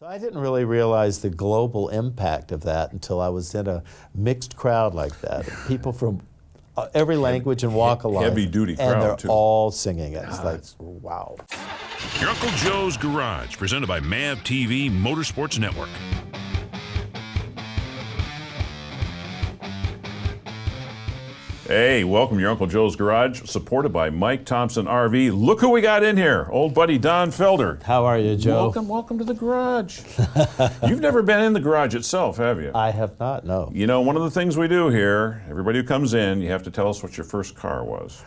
So I didn't really realize the global impact of that until I was in a mixed crowd like that. People from every language and walk of life. Heavy duty crowd, and they're too. all singing it. It's like, wow. Your Uncle Joe's Garage, presented by MAV TV Motorsports Network. Hey, welcome to your Uncle Joe's Garage, supported by Mike Thompson RV. Look who we got in here, old buddy Don Felder. How are you, Joe? Welcome to the garage. You've never been in the garage itself, have you? I have not, no. You know, one of the things we do here, everybody who comes in, you have to tell us what your first car was.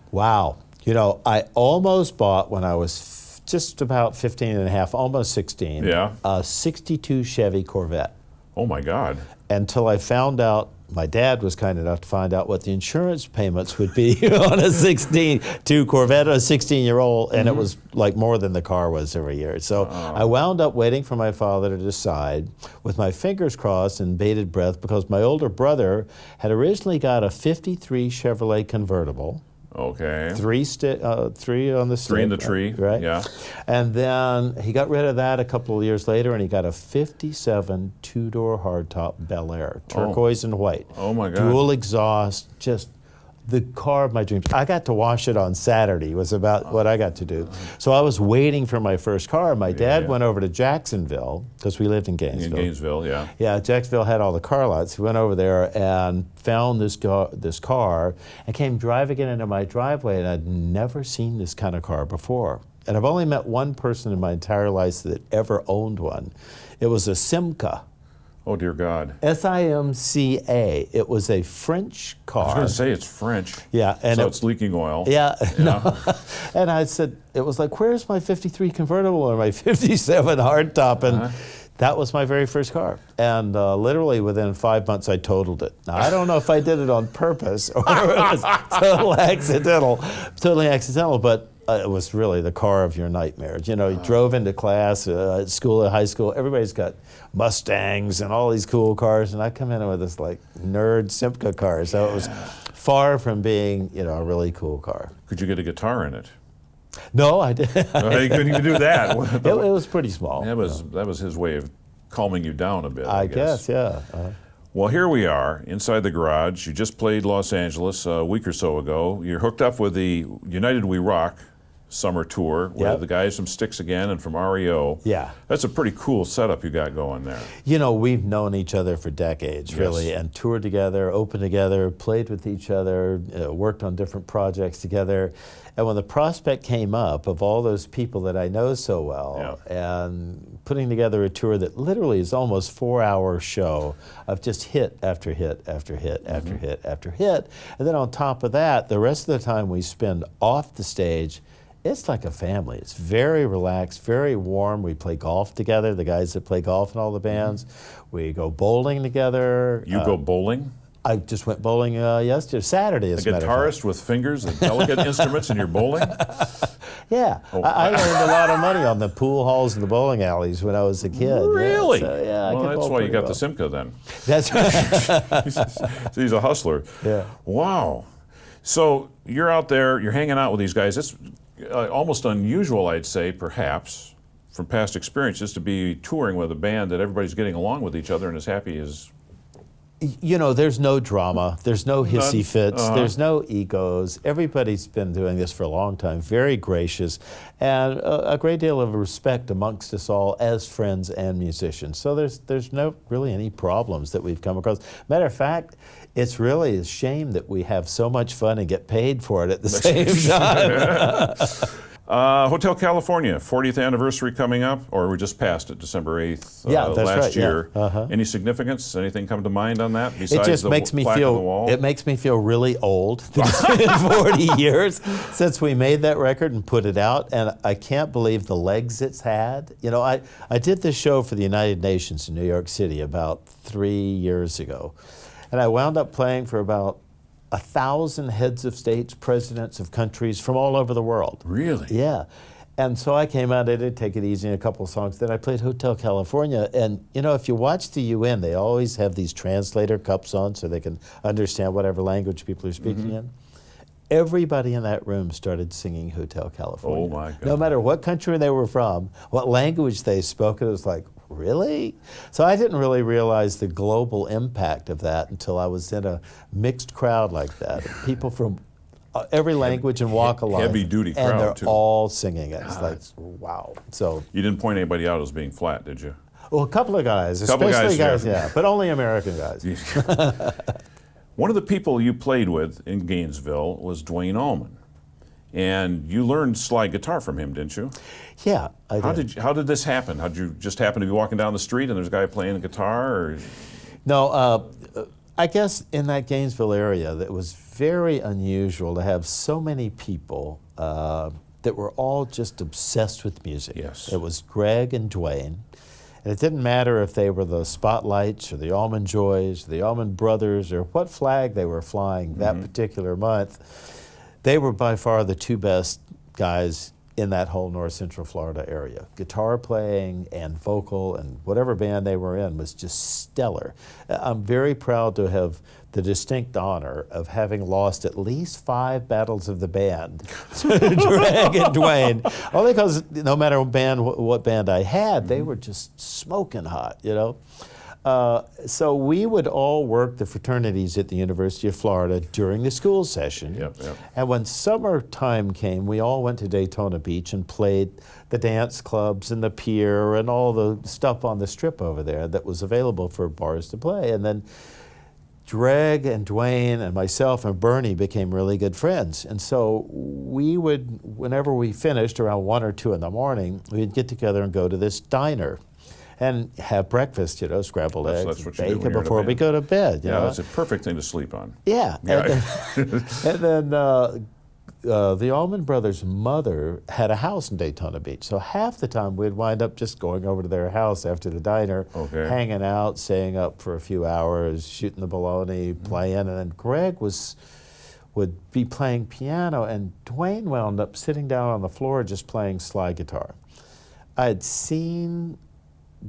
Wow. You know, I almost bought when I was just about 15 and a half, almost 16, Yeah. a 62 Chevy Corvette. Oh my God. Until I found out, my dad was kind enough to find out what the insurance payments would be on a 62 Corvette, a 16-year-old, and it was like more than the car was every year. So I wound up waiting for my father to decide with my fingers crossed and bated breath because my older brother had originally got a 53 Chevrolet convertible. Okay. Three on the stick. Three in the tree, right? yeah. And then he got rid of that a couple of years later, and he got a 57 two-door hardtop Bel Air, turquoise and white. Oh my God. Dual exhaust, just the car of my dreams. I got to wash it on Saturday, was about what I got to do. So I was waiting for my first car. My dad went over to Jacksonville, because we lived in Gainesville. In Gainesville, yeah. Yeah, Jacksonville had all the car lots. He went over there and found this car and came driving it into my driveway, and I'd never seen this kind of car before. And I've only met one person in my entire life that ever owned one. It was a Simca. Oh dear God. S-I-M-C-A. It was a French car. I was going to say it's French. Yeah. And so it's leaking oil. Yeah. No. And I said, it was like, where's my 53 convertible or my 57 hardtop? And that was my very first car. And literally within 5 months, I totaled it. Now, I don't know if I did it on purpose or it was totally accidental, but it was really the car of your nightmares. You know, you drove into class, at school, at high school, everybody's got Mustangs and all these cool cars, and I come in with this like nerd Simca car. So it was far from being, you know, a really cool car. Could you get a guitar in it? No, I did. You couldn't even do that. It was pretty small. That was his way of calming you down a bit, I guess, yeah. Well, here we are inside the garage. You just played Los Angeles a week or so ago. You're hooked up with the United We Rock summer tour with the guys from Styx Again and from REO. Yeah. That's a pretty cool setup you got going there. You know, we've known each other for decades, really, and toured together, opened together, played with each other, worked on different projects together. And when the prospect came up of all those people that I know so well, and putting together a tour that literally is almost 4-hour show of just hit after hit after hit after hit after hit, and then on top of that, the rest of the time we spend off the stage, it's like a family. It's very relaxed, very warm. We play golf together, the guys that play golf in all the bands. We go bowling together. You go bowling? I just went bowling Saturday, as a matter of fact. Guitarist with fingers and delicate instruments and you're bowling? Yeah. I learned a lot of money on the pool halls and the bowling alleys when I was a kid. Really? Yeah, so, yeah, well, that's why you got the Simca then. That's right. He's a hustler. Yeah. Wow. So you're out there, you're hanging out with these guys. It's almost unusual, I'd say, perhaps, from past experiences, to be touring with a band that everybody's getting along with each other and as happy as... You know, there's no drama, there's no hissy fits, there's no egos. Everybody's been doing this for a long time, very gracious, and a great deal of respect amongst us all as friends and musicians. So there's no really any problems that we've come across. Matter of fact, it's really a shame that we have so much fun and get paid for it at the same time. Hotel California, 40th anniversary coming up, or we just passed it, December 8th last year. Yeah. Any significance? Anything come to mind on that besides it just makes me feel, on the wall? It makes me feel really old. It's been 40 years since we made that record and put it out, and I can't believe the legs it's had. You know, I did this show for the United Nations in New York City about 3 years ago, and I wound up playing for about 1,000 heads of states, presidents of countries from all over the world. Really? Yeah. And so I came out, I did Take It Easy in a couple of songs. Then I played Hotel California. And, you know, if you watch the UN, they always have these translator cups on so they can understand whatever language people are speaking in. everybody in that room started singing Hotel California. Oh my God. No matter what country they were from, what language they spoke, it was like, really? So I didn't really realize the global impact of that until I was in a mixed crowd like that. People from every language and walk of life. Heavy-duty crowd, and they're too. all singing it. It's like, wow. So, You didn't point anybody out as being flat, did you? well, a couple of guys, Couple of especially guys, guys, yeah. yeah, but only American guys. One of the people you played with in Gainesville was Duane Allman. And you learned slide guitar from him, didn't you? Yeah, I did. How did this happen? How did you just happen to be walking down the street and there's a guy playing a guitar? Or? No, I guess in that Gainesville area, that was very unusual to have so many people that were all just obsessed with music. Yes. It was Greg and Duane. And it didn't matter if they were the Spotlights or the Allman Joys, or the Allman Brothers, or what flag they were flying that particular month. They were by far the two best guys in that whole North Central Florida area. Guitar playing and vocal and whatever band they were in was just stellar. I'm very proud to have the distinct honor of having lost at least 5 battles of the band to Greg and Duane. Only because no matter what band I had, they were just smoking hot, you know. So we would all work the fraternities at the University of Florida during the school session. Yep. And when summertime came, we all went to Daytona Beach and played the dance clubs and the pier and all the stuff on the strip over there that was available for bars to play. And then Greg and Duane and myself and Bernie became really good friends. And so we would, whenever we finished around 1 or 2 in the morning, we'd get together and go to this diner and have breakfast, you know, scrambled eggs, That's what you do when bacon you're in a before we band. go to bed. You Yeah, know? that's a perfect thing to sleep on. Yeah. Yeah. And then the Allman Brothers' mother had a house in Daytona Beach. So half the time we'd wind up just going over to their house after the diner, Okay. hanging out, staying up for a few hours, shooting the bologna, playing. And then Greg would be playing piano, and Duane wound up sitting down on the floor just playing slide guitar. I'd seen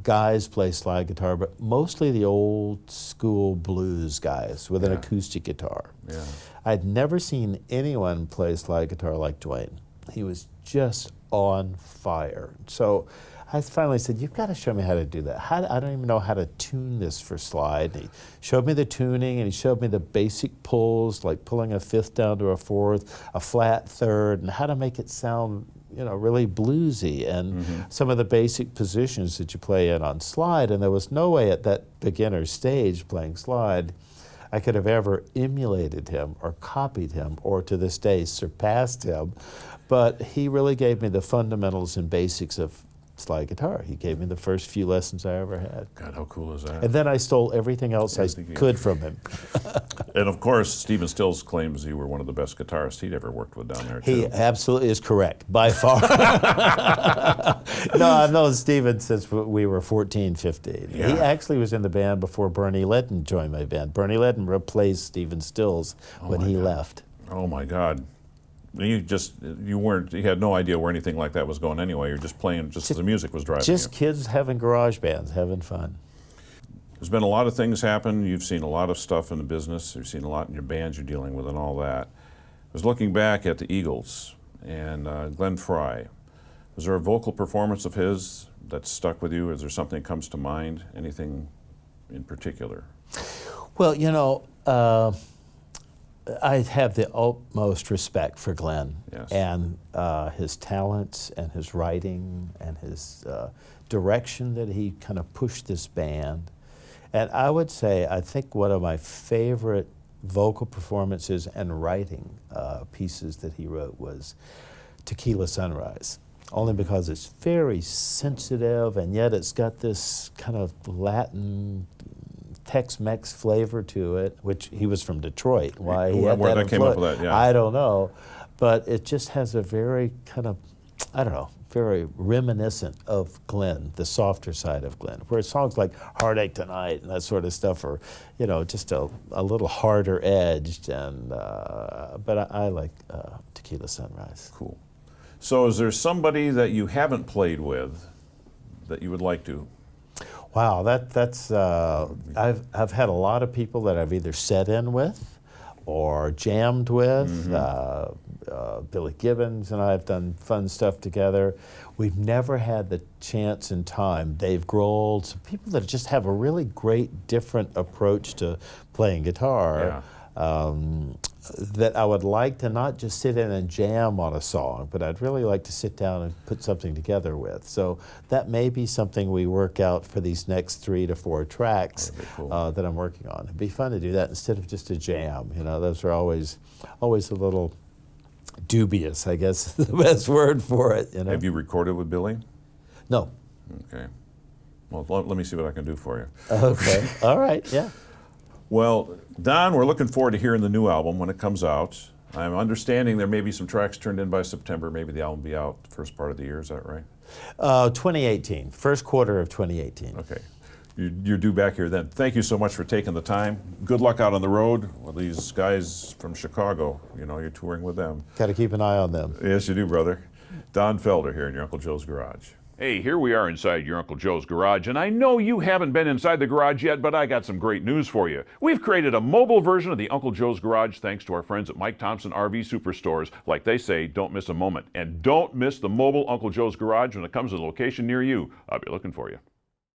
guys play slide guitar, but mostly the old school blues guys with an acoustic guitar. Yeah. I'd never seen anyone play slide guitar like Duane. He was just on fire. So I finally said, you've got to show me how to do that. I don't even know how to tune this for slide. And he showed me the tuning, and he showed me the basic pulls, like pulling a fifth down to a fourth, a flat third, and how to make it sound, you know, really bluesy, and some of the basic positions that you play in on slide. And there was no way at that beginner stage playing slide I could have ever emulated him or copied him or to this day surpassed him. But he really gave me the fundamentals and basics of slide guitar. He gave me the first few lessons I ever had. God, how cool is that? And then I stole everything else I could from him. And of course, Stephen Stills claims you were one of the best guitarists he'd ever worked with down there, too. He absolutely is correct, by far. No, I've known Stephen since we were 14, 15. Yeah. He actually was in the band before Bernie Ledden joined my band. Bernie Ledden replaced Stephen Stills when he left. Oh, my God. You had no idea where anything like that was going anyway. You're just playing just as the music was driving Just you. kids having garage bands, having fun. There's been a lot of things happen. You've seen a lot of stuff in the business. You've seen a lot in your bands you're dealing with and all that. I was looking back at the Eagles and Glenn Frey. Was there a vocal performance of his that stuck with you? Is there something that comes to mind? Anything in particular? Well, you know, I have the utmost respect for Glenn and his talents and his writing and his direction that he kind of pushed this band. And I would say, I think one of my favorite vocal performances and writing pieces that he wrote was Tequila Sunrise, only because it's very sensitive and yet it's got this kind of Latin Tex-Mex flavor to it, which he was from Detroit. Why he had Where that that came up with that, yeah. I don't know, but it just has a very kind of, I don't know, very reminiscent of Glenn, the softer side of Glenn, where songs like Heartache Tonight and that sort of stuff are, you know, just a little harder edged, and but I like Tequila Sunrise. Cool. So is there somebody that you haven't played with that you would like to? Wow, that's I've had a lot of people that I've either set in with or jammed with. Billy Gibbons and I have done fun stuff together. We've never had the chance and time. Dave Grohl, some people that just have a really great different approach to playing guitar. That I would like to not just sit in and jam on a song, but I'd really like to sit down and put something together with. So that may be something we work out for these next 3 to 4 tracks that I'm working on. It'd be fun to do that instead of just a jam. You know, those are always a little dubious, I guess is the best word for it. You know? Have you recorded with Billy? No. Okay. Well, let me see what I can do for you. Okay. All right. Yeah. Well, Don, we're looking forward to hearing the new album when it comes out. I'm understanding there may be some tracks turned in by September. Maybe the album will be out the first part of the year. Is that right? 2018, first quarter of 2018. Okay. You're due back here then. Thank you so much for taking the time. Good luck out on the road with these guys from Chicago. You know, you're touring with them. Got to keep an eye on them. Yes, you do, brother. Don Felder here in your Uncle Joe's Garage. Hey, here we are inside your Uncle Joe's garage, and I know you haven't been inside the garage yet, but I got some great news for you. We've created a mobile version of the Uncle Joe's Garage thanks to our friends at Mike Thompson RV Superstores. Like they say, don't miss a moment. And don't miss the mobile Uncle Joe's Garage when it comes to a location near you. I'll be looking for you.